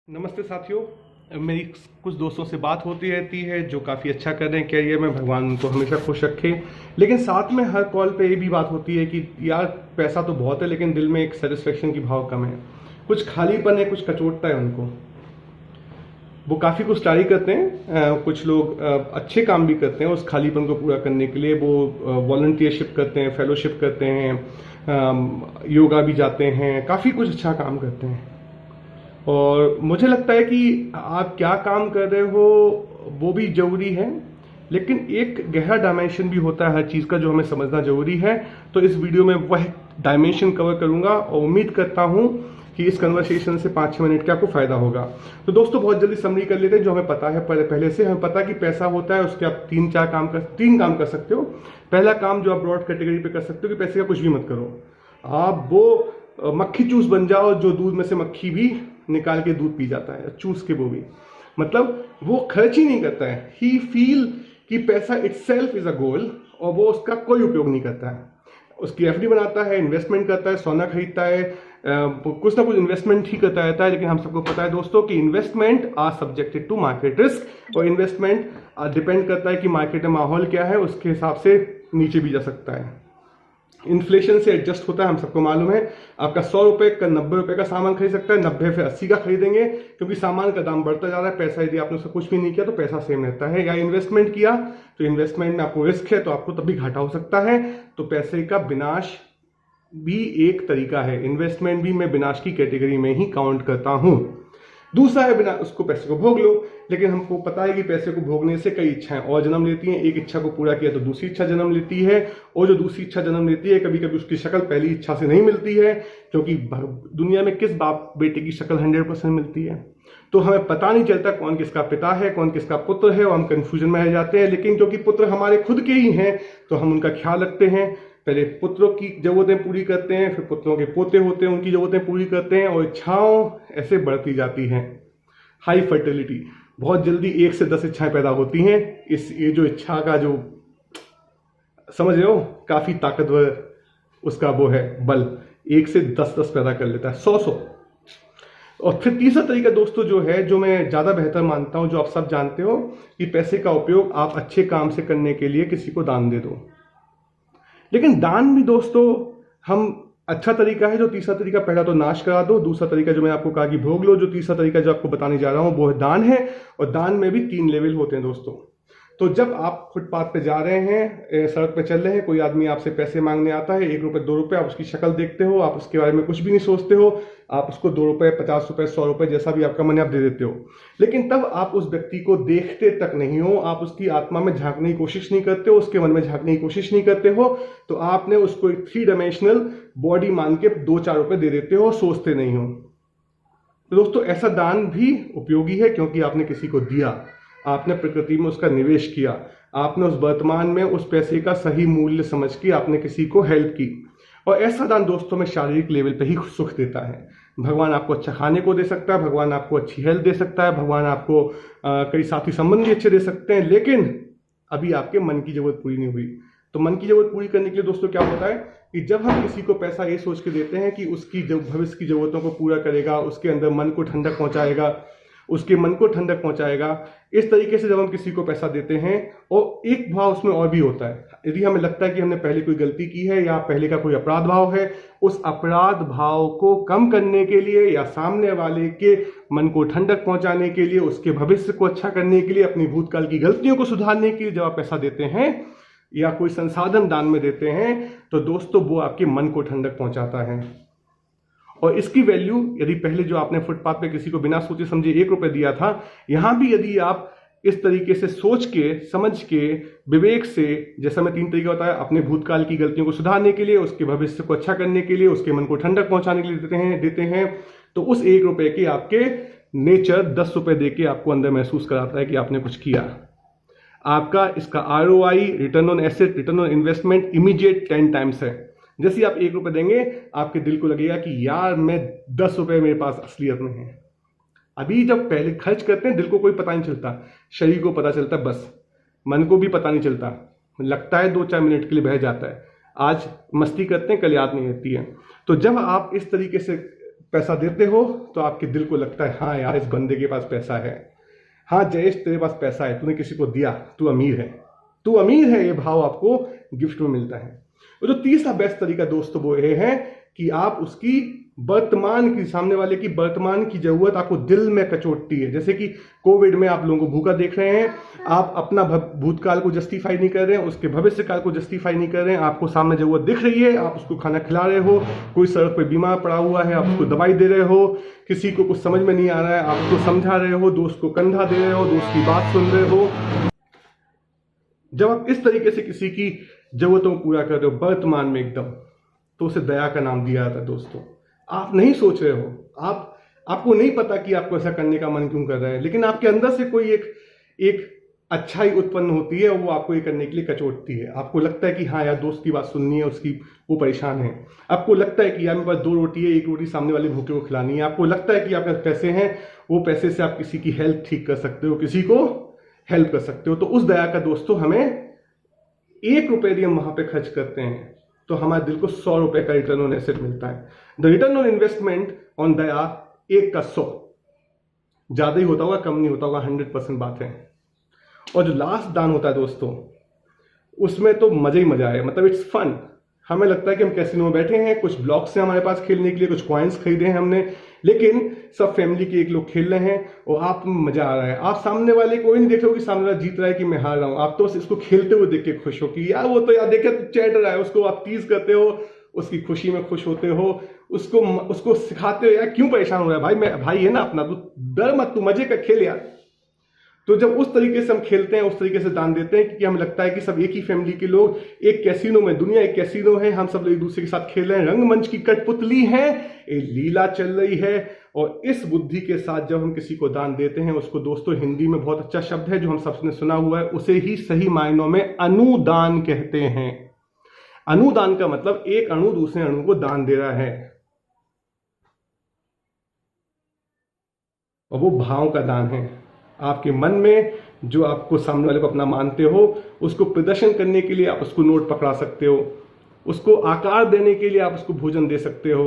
नमस्ते साथियों, मेरी कुछ दोस्तों से बात होती रहती है जो काफ़ी अच्छा कर रहे हैं कैरियर में। भगवान उनको हमेशा खुश रखे। लेकिन साथ में हर कॉल पे ये भी बात होती है कि यार पैसा तो बहुत है लेकिन दिल में एक सेटिस्फेक्शन की भाव कम है, कुछ खालीपन है, कुछ कचोटता है उनको। वो काफ़ी कुछ ट्राई करते हैं। कुछ लोग अच्छे काम भी करते हैं उस खालीपन को पूरा करने के लिए। वो वॉलंटियरशिप करते हैं, फेलोशिप करते हैं, योगा भी जाते हैं, काफ़ी कुछ अच्छा काम करते हैं। और मुझे लगता है कि आप क्या काम कर रहे हो वो भी जरूरी है, लेकिन एक गहरा डायमेंशन भी होता है हर चीज़ का जो हमें समझना जरूरी है। तो इस वीडियो में वह डायमेंशन कवर करूंगा और उम्मीद करता हूं कि इस कन्वर्सेशन से 5-6 मिनट का आपको फायदा होगा। तो दोस्तों बहुत जल्दी समरी कर लेते हैं जो हमें पता है। पहले से हमें पता कि पैसा होता है, उसके आप तीन काम कर सकते हो। पहला काम जो आप ब्रॉड कैटेगरी पे कर सकते हो कि पैसे का कुछ भी मत करो, आप वो मक्खी चूस बन जाओ जो दूध में से मक्खी भी निकाल के दूध पी जाता है, चूस के वो भी। मतलब वो खर्च ही नहीं करता है, ही फील कि पैसा इटसेल्फ इज अ गोल, और वो उसका कोई उपयोग नहीं करता है। उसकी एफडी बनाता है, इन्वेस्टमेंट करता है, सोना खरीदता है, कुछ ना कुछ इन्वेस्टमेंट ही करता रहता है। लेकिन हम सबको पता है दोस्तों कि investment are subjected to market risk, और इन्वेस्टमेंट डिपेंड करता है कि मार्केट में माहौल क्या है, उसके हिसाब से नीचे भी जा सकता है। इन्फ्लेशन से एडजस्ट होता है, हम सबको मालूम है। आपका 100 रुपए का 90 रुपए का सामान खरीद सकता है, 90 फिर 80 का खरीदेंगे, क्योंकि सामान का दाम बढ़ता जा रहा है। पैसा यदि आपने उससे कुछ भी नहीं किया तो पैसा सेम रहता है। या इन्वेस्टमेंट किया तो इन्वेस्टमेंट में आपको रिस्क है तो आपको तब भी घाटा हो सकता है। तो पैसे का विनाश भी एक तरीका है। इन्वेस्टमेंट भी मैं विनाश की कैटेगरी में ही काउंट करता हूं। दूसरा है बिना उसको पैसे को भोग लो, लेकिन हमको पता है कि पैसे को भोगने से कई इच्छाएं और जन्म लेती हैं। एक इच्छा को पूरा किया तो दूसरी इच्छा जन्म लेती है, और जो दूसरी इच्छा जन्म लेती है कभी कभी उसकी शक्ल पहली इच्छा से नहीं मिलती है, क्योंकि दुनिया में किस बाप बेटे की शक्ल 100% मिलती है। तो हमें पता नहीं चलता कौन किसका पिता है, कौन किसका पुत्र है, और हम कंफ्यूजन में रह जाते हैं। लेकिन क्योंकि पुत्र हमारे खुद के ही हैं तो हम उनका ख्याल रखते हैं। पहले पुत्रों की जरूरतें पूरी करते हैं, फिर पुत्रों के पोते होते हैं, उनकी जरूरतें पूरी करते हैं, और इच्छाओं ऐसे बढ़ती जाती हैं। हाई फर्टिलिटी, बहुत जल्दी 1 से 10 इच्छाएं पैदा होती हैं। ये जो इच्छा का जो समझ रहे हो काफी ताकतवर उसका वो है बल, 1 से 10 पैदा कर लेता है, 100। और फिर तीसरा तरीका दोस्तों जो है, जो मैं ज्यादा बेहतर मानता हूं, जो आप सब जानते हो, कि पैसे का उपयोग आप अच्छे काम से करने के लिए किसी को दान दे दो। लेकिन दान भी दोस्तों हम अच्छा तरीका है। जो तीसरा तरीका, पहला तो नाश करा दो, दूसरा तरीका जो मैंने आपको कहा कि भोग लो, जो तीसरा तरीका जो आपको बताने जा रहा हूं वो है दान है। और दान में भी 3 लेवल होते हैं दोस्तों। तो जब आप फुटपाथ पे जा रहे हैं, सड़क पे चल रहे हैं, कोई आदमी आपसे पैसे मांगने आता है, 1 रुपए 2 रुपए, आप उसकी शक्ल देखते हो, आप उसके बारे में कुछ भी नहीं सोचते हो, आप उसको 2 रुपए 50 रुपए 100 रुपए जैसा भी आपका मन है आप दे देते हो। लेकिन तब आप उस व्यक्ति को देखते तक नहीं हो, आप उसकी आत्मा में झांकने की कोशिश नहीं करते हो, उसके मन में झांकने की कोशिश नहीं करते हो। तो आपने उसको एक 3 डायमेंशनल बॉडी मान के 2-4 रुपए दे देते हो, सोचते नहीं हो। तो दोस्तों ऐसा दान भी उपयोगी है, क्योंकि आपने किसी को दिया, आपने प्रकृति में उसका निवेश किया, आपने उस वर्तमान में उस पैसे का सही मूल्य समझ के आपने किसी को हेल्प की। और ऐसा दान दोस्तों में शारीरिक लेवल पे ही सुख देता है। भगवान आपको अच्छा खाने को दे सकता है, भगवान आपको अच्छी हेल्थ दे सकता है, भगवान आपको कई साथी संबंध भी अच्छे दे सकते हैं, लेकिन अभी आपके मन की जरूरत पूरी नहीं हुई। तो मन की जरूरत पूरी करने के लिए दोस्तों क्या होता है कि जब हम किसी को पैसा ये सोच के देते हैं कि उसकी जो भविष्य की जरूरतों को पूरा करेगा, उसके अंदर मन को ठंडक पहुंचाएगा, उसके मन को ठंडक पहुंचाएगा, इस तरीके से जब हम किसी को पैसा देते हैं, और एक भाव उसमें और भी होता है, यदि हमें लगता है कि हमने पहले कोई गलती की है या पहले का कोई अपराध भाव है, उस अपराध भाव को कम करने के लिए या सामने वाले के मन को ठंडक पहुंचाने के लिए, उसके भविष्य को अच्छा करने के लिए, अपनी भूतकाल की गलतियों को सुधारने के लिए जब आप पैसा देते हैं या कोई संसाधन दान में देते हैं, तो दोस्तों वो आपके मन को ठंडक पहुंचाता है। और इसकी वैल्यू, यदि पहले जो आपने फुटपाथ पे किसी को बिना सोचे समझे 1 रुपए दिया था, यहां भी यदि आप इस तरीके से सोच के, समझ के, विवेक से, जैसा मैं 3 तरीका बताया, अपने भूतकाल की गलतियों को सुधारने के लिए, उसके भविष्य को अच्छा करने के लिए, उसके मन को ठंडक पहुंचाने के लिए देते हैं, तो उस 1 रुपए के आपके नेचर 10 रुपए दे के आपको अंदर महसूस कराता है कि आपने कुछ किया। आपका इसका ROI, return on asset, return on investment, immediate 10 times है। जैसे ही आप 1 रुपए देंगे, आपके दिल को लगेगा कि यार मैं 10 रुपए मेरे पास असलियत में है। अभी जब पहले खर्च करते हैं दिल को कोई पता नहीं चलता, शरीर को पता चलता है बस, मन को भी पता नहीं चलता, लगता है 2-4 मिनट के लिए बह जाता है। आज मस्ती करते हैं, कल याद नहीं रहती है। तो जब आप इस तरीके से पैसा देते हो तो आपके दिल को लगता है हाँ यार इस बंदे के पास पैसा है, हाँ जयेश तेरे पास पैसा है, तूने किसी को दिया, तू अमीर है, तू अमीर है, ये भाव आपको गिफ्ट में मिलता है। और जो तीसरा बेस्ट तरीका दोस्तों वो ये है कि आप उसकी वर्तमान की, सामने वाले की वर्तमान की जरूरत आपको दिल में कचोटती है। जैसे कि कोविड में आप लोगों को भूखा देख रहे हैं, आप अपना भूतकाल को जस्टिफाई नहीं कर रहे हैं, उसके भविष्य काल को जस्टिफाई नहीं कर रहे हैं, आपको सामने जरूरत दिख रही है, आप उसको खाना खिला रहे हो, कोई सड़क पे बीमार पड़ा हुआ है आप उसको दवाई दे रहे हो, किसी को कुछ समझ में नहीं आ रहा है आप उसको समझा रहे हो, दोस्त को कंधा दे रहे हो, दोस्त की बात सुन रहे हो। जब आप इस तरीके से किसी की जरूरतों को पूरा कर रहे हो वर्तमान में एकदम, तो उसे दया का नाम दिया जाता है दोस्तों। आप नहीं सोच रहे हो, आपको नहीं पता कि आपको ऐसा करने का मन क्यों कर रहा है, लेकिन आपके अंदर से कोई एक अच्छाई उत्पन्न होती है, वो आपको ये करने के लिए कचोटती है। आपको लगता है कि हाँ यार दोस्त की बात सुननी है, उसकी वो परेशान है। आपको लगता है कि यार मेरे पास 2 रोटी है, 1 रोटी सामने वाले भूखे को खिलानी है। आपको लगता है कि आपके पास पैसे हैं, वो पैसे से आप किसी की हेल्थ ठीक कर सकते हो, किसी को हेल्प कर सकते हो। तो उस दया का दोस्तों हमें 1 रुपये यदि हम वहां पे खर्च करते हैं तो हमारे दिल को 100 रुपए का रिटर्न ऑन एसेट मिलता है। The return on investment on दया 1 का 100, ज्यादा ही होता होगा कम नहीं होता होगा, 100% बात है। और जो लास्ट दान होता है दोस्तों, उसमें तो मजा ही मजा है, मतलब इट्स फन। हमें लगता है कि हम कैसीनो में बैठे हैं, कुछ ब्लॉक्स हैं हमारे पास खेलने के लिए, कुछ कॉइन्स खरीदे हैं हमने, लेकिन सब फैमिली के एक लोग खेल रहे हैं और आप मजा आ रहा है। आप सामने वाले कोई नहीं देख रहे हो कि सामने वाला जीत रहा है कि मैं हार रहा हूं, आप तो बस इसको खेलते हुए देख के खुश हो कि यार वो तो यार देखे तो चैट रहा है, उसको आप टीज करते हो, उसकी खुशी में खुश होते हो, उसको सिखाते हो यार क्यों परेशान हो रहा है भाई, भाई है ना अपना, तू डर मत, तू मजे का खेल यार। तो जब उस तरीके से हम खेलते हैं, उस तरीके से दान देते हैं, क्योंकि हमें लगता है कि सब एक ही फैमिली के लोग एक कैसीनो में, दुनिया एक कैसीनो है, हम सब लोग एक दूसरे के साथ खेल रहे हैं, रंगमंच की कठपुतली है, एक लीला चल रही है। और इस बुद्धि के साथ जब हम किसी को दान देते हैं, उसको दोस्तों हिंदी में बहुत अच्छा शब्द है जो हम सबने सुना हुआ है, उसे ही सही मायनों में अनुदान कहते हैं। अनुदान का मतलब एक अणु दूसरे अणु को दान दे रहा है, और वो भाव का दान है। आपके मन में जो आपको सामने वाले को अपना मानते हो, उसको प्रदर्शन करने के लिए आप उसको नोट पकड़ा सकते हो, उसको आकार देने के लिए आप उसको भोजन दे सकते हो।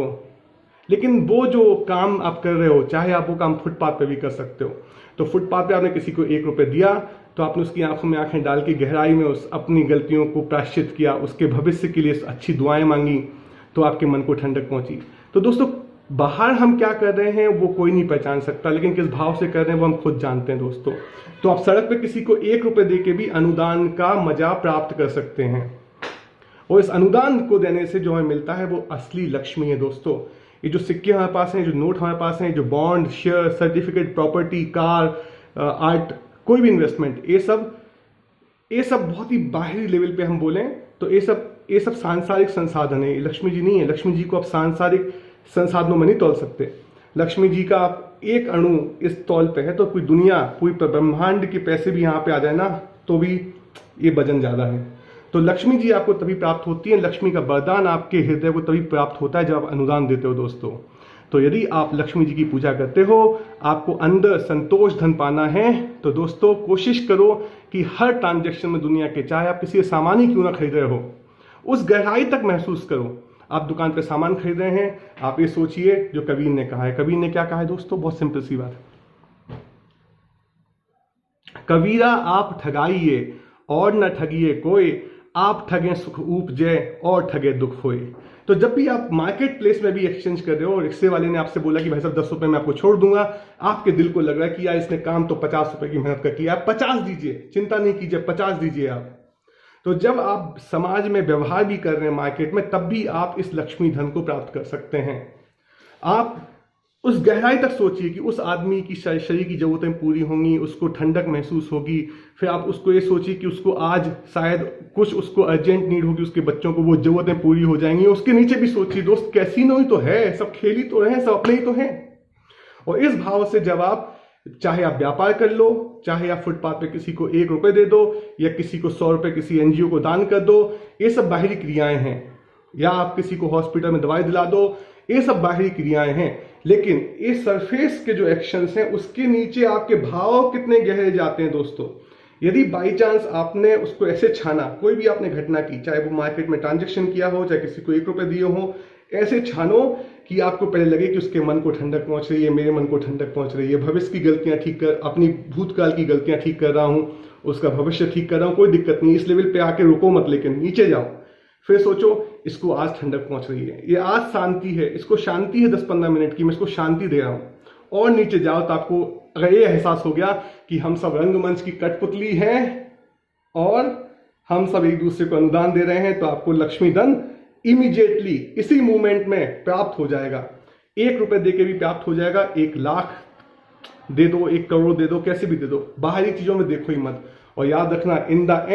लेकिन वो जो काम आप कर रहे हो, चाहे आप वो काम फुटपाथ पे भी कर सकते हो। तो फुटपाथ पे आपने किसी को 1 रुपये दिया, तो आपने उसकी आंखों में आंखें डाल के गहराई में उस अपनी गलतियों को प्रायश्चित किया, उसके भविष्य के लिए अच्छी दुआएं मांगी, तो आपके मन को ठंडक पहुंची। तो दोस्तों बाहर हम क्या कर रहे हैं वो कोई नहीं पहचान सकता, लेकिन किस भाव से कर रहे हैं वो हम खुद जानते हैं दोस्तों। तो आप सड़क पे किसी को 1 रुपये दे के भी अनुदान का मजा प्राप्त कर सकते हैं, और इस अनुदान को देने से जो हमें मिलता है वो असली लक्ष्मी है दोस्तों। ये जो सिक्के हमारे पास हैं, जो नोट हमारे पास हैं, जो bond, share, certificate, property, car, art, कोई भी इन्वेस्टमेंट, ये सब बहुत ही बाहरी लेवल पे हम बोलें तो ये सब सांसारिक संसाधन है, लक्ष्मी जी नहीं है। लक्ष्मी जी को आप सांसारिक संसाधनों में नहीं तोल सकते। लक्ष्मी जी का आप एक अणु इस तौल पे है तो पूरी दुनिया, पूरी ब्रह्मांड के पैसे भी यहाँ पे आ जाए ना तो भी ये वजन ज्यादा है। तो लक्ष्मी जी आपको तभी प्राप्त होती है, लक्ष्मी का वरदान आपके हृदय को तभी प्राप्त होता है जब आप अनुदान देते हो दोस्तों। तो यदि आप लक्ष्मी जी की पूजा करते हो, आपको अंदर संतोष धन पाना है, तो दोस्तों कोशिश करो कि हर ट्रांजैक्शन में दुनिया के, चाहे आप किसी सामान ही क्यों ना खरीद रहे हो, उस गहराई तक महसूस करो। आप दुकान पे सामान खरीद रहे हैं, आप ये सोचिए जो कबीर ने कहा है। कबीर ने क्या कहा है दोस्तों, बहुत सिंपल सी बात, कबीरा आप ठगाइए और न ठगिए कोई, आप ठगे सुख उपजे और ठगे दुख होए। तो जब भी आप मार्केट प्लेस में भी एक्सचेंज कर रहे हो, रिक्शे वाले ने आपसे बोला कि भाई साहब 10 रुपए में आपको छोड़ दूंगा, आपके दिल को लग रहा है कि यार इसने काम तो 50 रुपए की मेहनत कर किया, आप 50 दीजिए, चिंता नहीं कीजिए, 50 दीजिए आप। तो जब आप समाज में व्यवहार भी कर रहे हैं मार्केट में, तब भी आप इस लक्ष्मी धन को प्राप्त कर सकते हैं। आप उस गहराई तक सोचिए कि उस आदमी की शरीर की जरूरतें पूरी होंगी, उसको ठंडक महसूस होगी। फिर आप उसको ये सोचिए कि उसको आज शायद कुछ उसको अर्जेंट नीड होगी, उसके बच्चों को वो जरूरतें पूरी हो जाएंगी। उसके नीचे भी सोचिए दोस्त, कैसीनो ही तो है, सब खेल ही तो रहे हैं, सब अपने ही तो हैं। और इस भाव से जब आप, चाहे आप व्यापार कर लो, चाहे आप फुटपाथ पे किसी को 1 रुपये दे दो, या किसी को 100 रुपये किसी एनजीओ को दान कर दो, ये सब बाहरी क्रियाएं हैं। या आप किसी को हॉस्पिटल में दवाई दिला दो, ये सब बाहरी क्रियाएं हैं। लेकिन ये सरफेस के जो एक्शंस हैं, उसके नीचे आपके भाव कितने गहरे जाते हैं दोस्तों। यदि बाई चांस आपने उसको ऐसे छाना, कोई भी आपने घटना की, चाहे वो मार्केट में ट्रांजेक्शन किया हो, चाहे किसी को 1 रुपये दिए हो, ऐसे छानो कि आपको पहले लगे कि उसके मन को ठंडक पहुंच रही है, मेरे मन को ठंडक पहुंच रही है, भविष्य की गलतियां ठीक कर, अपनी भूतकाल की गलतियां ठीक कर रहा हूं, उसका भविष्य ठीक कर रहा हूं, कोई दिक्कत नहीं। इस लेवल पे आके रुको मत, लेकिन नीचे जाओ, फिर सोचो इसको आज ठंडक पहुंच रही है, ये आज शांति है, इसको शांति है 10-15 मिनट की, मैं इसको शांति दे रहा हूं। और नीचे जाओ तो आपको अगर ये एहसास हो गया कि हम सब रंगमंच की कठपुतली हैं और हम सब एक दूसरे को अनुदान दे रहे हैं, तो आपको लक्ष्मी धन इमीडिएटली इसी मूवमेंट में प्राप्त हो जाएगा। 1 रुपए दे के भी प्राप्त हो जाएगा, 1 लाख दे दो, 1 करोड़ दे दो, कैसे भी दे दो, बाहरी चीजों में देखो ही मत। और याद रखना, इन द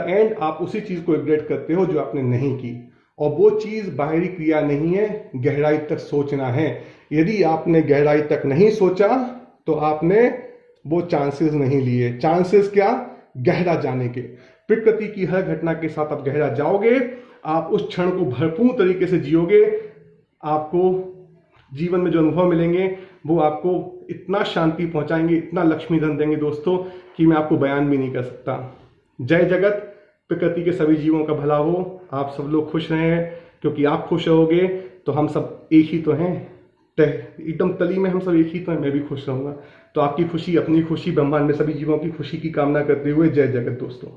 एंड आप उसी चीज को रिग्रेट करते हो जो आपने नहीं की, और वो चीज बाहरी क्रिया नहीं है, गहराई तक सोचना है। यदि आपने गहराई तक नहीं सोचा तो आपने वो चांसेस नहीं लिए। चांसेस क्या? गहरा जाने के। प्रकृति की हर घटना के साथ आप गहरा जाओगे, आप उस क्षण को भरपूर तरीके से जियोगे, आपको जीवन में जो अनुभव मिलेंगे वो आपको इतना शांति पहुंचाएंगे, इतना लक्ष्मी धन देंगे दोस्तों, कि मैं आपको बयान भी नहीं कर सकता। जय जगत, प्रकृति के सभी जीवों का भला हो, आप सब लोग खुश रहें, क्योंकि आप खुश रहोगे तो हम सब एक ही तो हैं, एकदम तली में हम सब एक ही तो हैं, मैं भी खुश रहूंगा। तो आपकी खुशी, अपनी खुशी, ब्रह्मांड में सभी जीवों की खुशी की कामना करते हुए जय जगत दोस्तों।